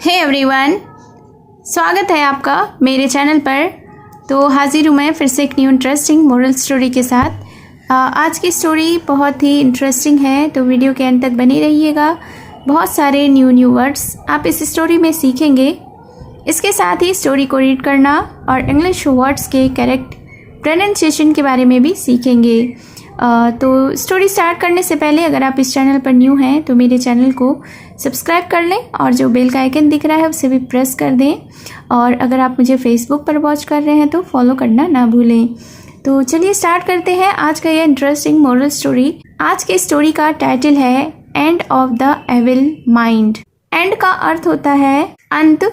Hey everyone, स्वागत है आपका मेरे चैनल पर। तो हाजिर हूँ मैं फिर से एक न्यू इंटरेस्टिंग मोरल स्टोरी के साथ। आज की स्टोरी बहुत ही इंटरेस्टिंग है, तो वीडियो के अंत तक बनी रहिएगा। बहुत सारे न्यू वर्ड्स आप इस स्टोरी में सीखेंगे। इसके साथ ही स्टोरी को रीड करना और इंग्लिश वर्ड्स के करेक्ट प्रोनाउंसिएशन के बारे में भी सीखेंगे। तो स्टोरी स्टार्ट करने से पहले अगर आप इस चैनल पर न्यू हैं तो मेरे चैनल को सब्सक्राइब कर लें और जो बेल का आइकन दिख रहा है उसे भी प्रेस कर दें। और अगर आप मुझे फेसबुक पर वॉच कर रहे हैं तो फॉलो करना ना भूलें। तो चलिए स्टार्ट करते हैं आज का ये इंटरेस्टिंग मोरल स्टोरी। आज के स्टोरी का टाइटल है end of the evil mind. End का अर्थ होता है अंत,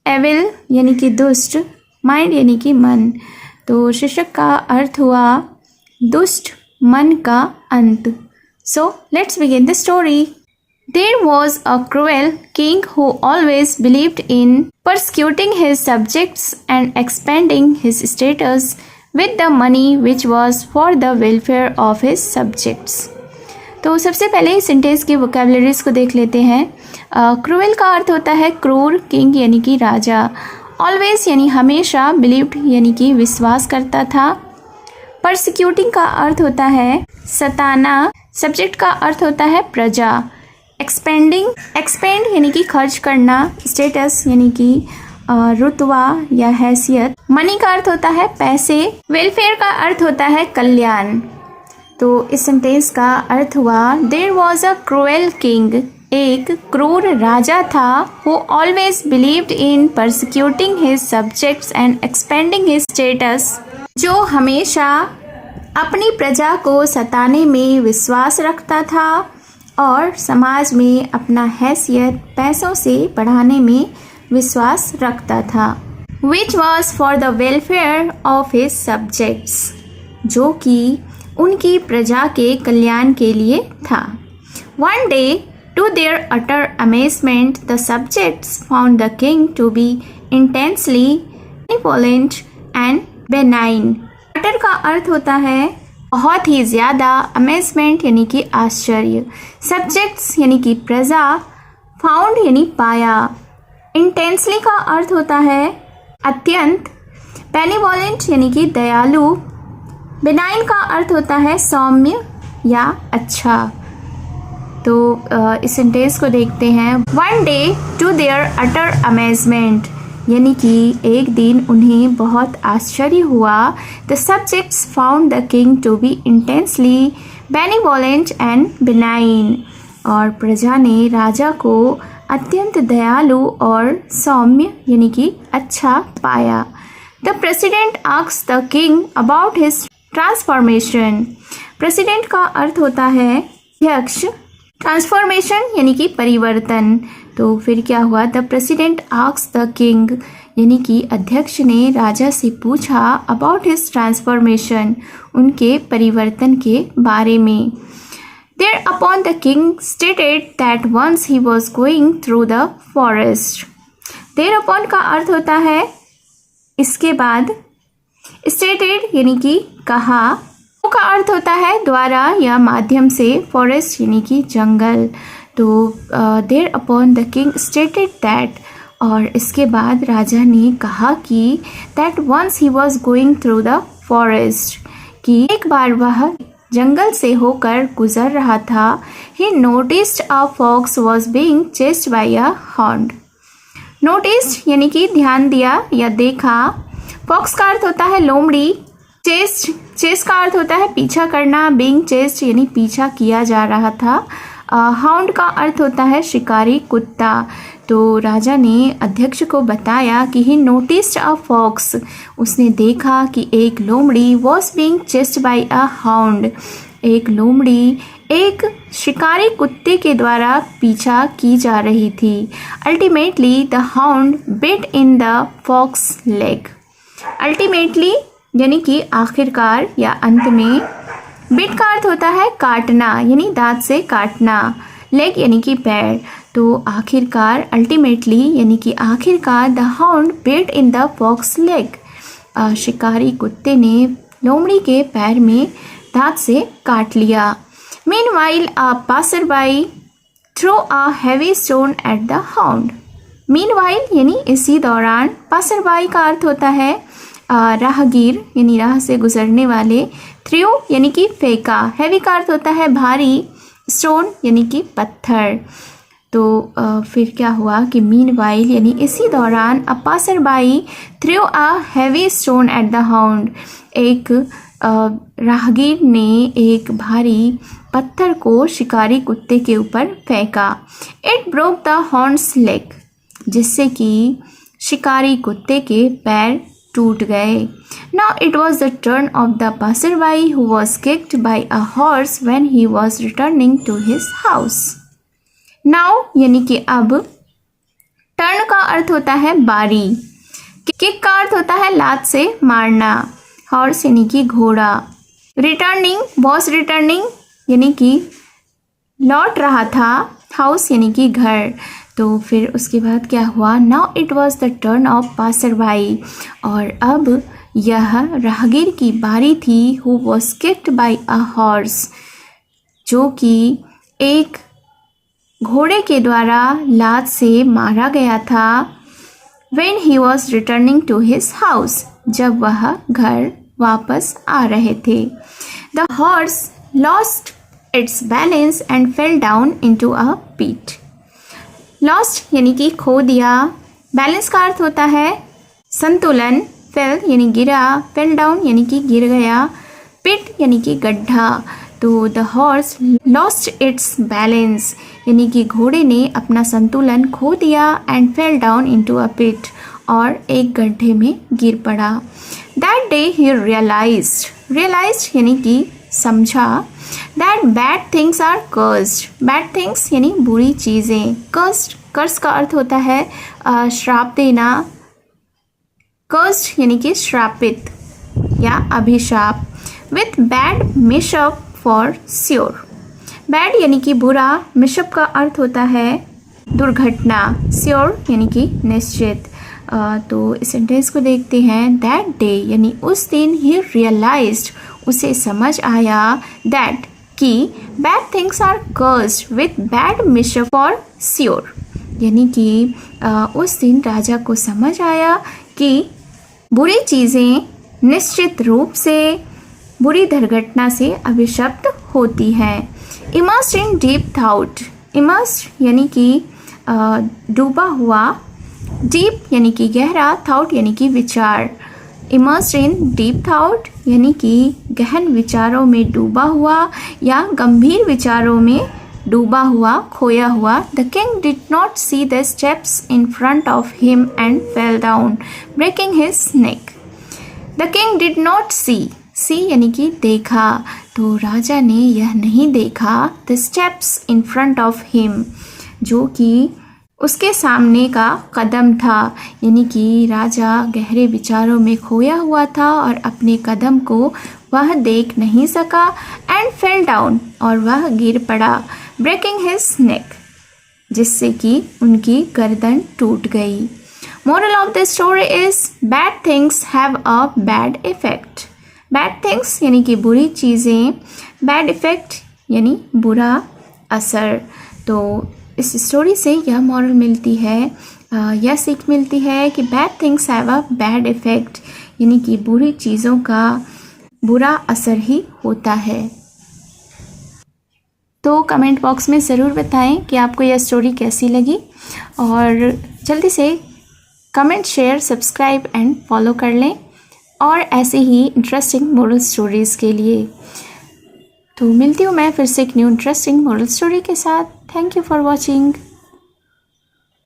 एविल यानी कि दुष्ट, माइंड यानी कि मन। तो शीर्षक का अर्थ हुआ दुष्ट मन का अंत। So let's begin the story. There was a cruel king who always believed in persecuting his subjects and expanding his status with the money which was for the welfare of his subjects. तो सबसे पहले इस sentence की vocabularies को देख लेते हैं। Cruel का अर्थ होता है क्रूर, किंग यानी कि राजा, ऑलवेज यानी हमेशा, बिलीव्ड यानी कि विश्वास करता था। परसिक्यूटिंग का अर्थ होता है सताना, सब्जेक्ट का अर्थ होता है प्रजा। एक्सपेंडिंग, एक्सपेंड यानी कि खर्च करना, स्टेटस यानी कि रुतबा या हैसियत। मनी का अर्थ होता है पैसे, वेलफेयर का अर्थ होता है कल्याण। तो इस सेंटेंस का अर्थ हुआ there was a cruel king, एक क्रूर राजा था, who always believed in persecuting his subjects and expanding his status, जो हमेशा अपनी प्रजा को सताने में विश्वास रखता था और समाज में अपना हैसियत पैसों से बढ़ाने में विश्वास रखता था। Which was for the welfare of his subjects, जो कि उनकी प्रजा के कल्याण के लिए था। One day, to their utter amazement, the subjects found the king to be intensely benevolent and benign. Utter का अर्थ होता है बहुत ही ज़्यादा, अमेजमेंट यानी कि आश्चर्य, सब्जेक्ट्स यानी कि प्रजा, फाउंड यानी पाया। इंटेंसली का अर्थ होता है अत्यंत, बेनिवोलेंट यानी कि दयालु, बेनाइन का अर्थ होता है सौम्य या अच्छा। तो इस सेंटेंस को देखते हैं। One day to their utter amazement यानी कि एक दिन उन्हें बहुत आश्चर्य हुआ। The subjects found the king to be intensely benevolent and benign, और प्रजा ने राजा को अत्यंत दयालु और सौम्य यानी कि अच्छा पाया। The president asked the king about his transformation. President का अर्थ होता है अध्यक्ष, ट्रांसफॉर्मेशन यानी कि परिवर्तन। तो फिर क्या हुआ? The president asked the king यानी कि अध्यक्ष ने राजा से पूछा अबाउट हिज ट्रांसफॉर्मेशन, उनके परिवर्तन के बारे में। Thereupon the king stated that once he was going through the forest. Thereupon का अर्थ होता है इसके बाद, स्टेटेड यानी कि कहा, का अर्थ होता है द्वारा या माध्यम से, फॉरेस्ट यानी कि जंगल। तो thereupon the king stated that, और इसके बाद राजा ने कहा कि that once he was going through the forest, कि एक बार वह जंगल से होकर गुजर रहा था। He noticed a fox was being chased by a hound. Noticed यानी कि ध्यान दिया या देखा। फॉक्स का अर्थ होता है लोमड़ी। चेस्ट, चेस का अर्थ होता है पीछा करना, बीइंग चेस्ड यानी पीछा किया जा रहा था। हाउंड का अर्थ होता है शिकारी, कुत्ता। तो राजा ने अध्यक्ष को बताया कि ही नोटिस्ड अ फॉक्स, उसने देखा कि एक लोमड़ी was being chased by a hound, एक लोमड़ी एक शिकारी कुत्ते के द्वारा पीछा की जा रही थी। Ultimately the hound bit in the fox leg. Ultimately यानी कि आखिरकार या अंत में। बिट का अर्थ होता है काटना यानी दांत से काटना, लेग यानी कि पैर। तो आखिरकार, अल्टीमेटली यानी कि आखिरकार, the hound bit in the fox leg, शिकारी कुत्ते ने लोमड़ी के पैर में दांत से काट लिया। Meanwhile a passerby throw a heavy stone at the hound. Meanwhile यानी इसी दौरान, पासरबाई का अर्थ होता है राहगीर यानी राह से गुजरने वाले, थ्रू यानी कि फेंका, हैवी का अर्थ होता है भारी, स्टोन यानी कि पत्थर। तो फिर क्या हुआ कि मीनवाइल यानी इसी दौरान a passerby threw a heavy stone at the hound, एक राहगीर ने एक भारी पत्थर को शिकारी कुत्ते के ऊपर फेंका। इट ब्रोक द हॉर्न्स लेग, जिससे कि शिकारी कुत्ते के पैर टूट गए। Now it was the turn of the passerby who was kicked by a horse when he was returning to his house. Now यानी कि अब, टर्न का अर्थ होता है बारी, किक का अर्थ होता है लात से मारना, हॉर्स यानी कि घोड़ा, रिटर्निंग वॉज रिटर्निंग यानी कि लौट रहा था, हाउस यानी कि घर। तो फिर उसके बाद क्या हुआ, now it was the turn of passerby, और अब यह राहगीर की बारी थी, who was kicked by a horse, जो कि एक घोड़े के द्वारा लात से मारा गया था, when he was returning to his house, जब वह घर वापस आ रहे थे। The horse lost its balance and fell down into a pit. Lost यानी कि खो दिया, बैलेंस का अर्थ होता है संतुलन, fell यानी गिरा, fell down यानी कि गिर गया, pit यानी कि गड्ढा। तो the horse lost its balance यानी कि घोड़े ने अपना संतुलन खो दिया, and fell down into a pit, और एक गड्ढे में गिर पड़ा। दैट डे ही रियलाइज्ड यानी कि समझा, that bad things are cursed, bad things यानी बुरी चीज़ें, कर्स का अर्थ होता है श्राप देना, कर्स्ड यानी कि श्रापित या अभिशाप, with bad mishap for sure, bad यानी कि बुरा, मिशअप का अर्थ होता है दुर्घटना, श्योर यानी कि निश्चित। तो इस सेंटेंस को देखते हैं, दैट डे यानी उस दिन, ही रियलाइज्ड उसे समझ आया, दैट कि bad things are cursed with bad mishap for sure, यानी कि उस दिन राजा को समझ आया कि बुरी चीज़ें निश्चित रूप से बुरी दुर्घटना से अभिशप्त होती हैं। Immersed in deep thought, immersed यानी कि डूबा हुआ, डीप यानी कि गहरा, थाउट यानी कि विचार। इमर्स्ड इन डीप थाउट यानी कि गहन विचारों में डूबा हुआ या गंभीर विचारों में डूबा हुआ, खोया हुआ। The king did not see the steps in front of him and fell down breaking his neck. The king did not see यानी कि देखा, तो राजा ने यह नहीं देखा, the steps in front of him, जो कि उसके सामने का कदम था, यानी कि राजा गहरे विचारों में खोया हुआ था और अपने कदम को वह देख नहीं सका, एंड फेल डाउन और वह गिर पड़ा, ब्रेकिंग हिज नेक जिससे कि उनकी गर्दन टूट गई। Moral of the story is bad things have a bad effect. Bad things यानी कि बुरी चीज़ें, बैड इफ़ेक्ट यानी बुरा असर। तो इस स्टोरी से यह मॉरल मिलती है, यह सीख मिलती है कि bad things have a bad effect, यानी कि बुरी चीज़ों का बुरा असर ही होता है। तो कमेंट बॉक्स में ज़रूर बताएं कि आपको यह स्टोरी कैसी लगी, और जल्दी से comment, share, subscribe and follow कर लें और ऐसे ही इंटरेस्टिंग मोरल स्टोरीज़ के लिए। तो मिलती हूँ मैं फिर से एक न्यू इंटरेस्टिंग मोरल स्टोरी के साथ। Thank you for watching.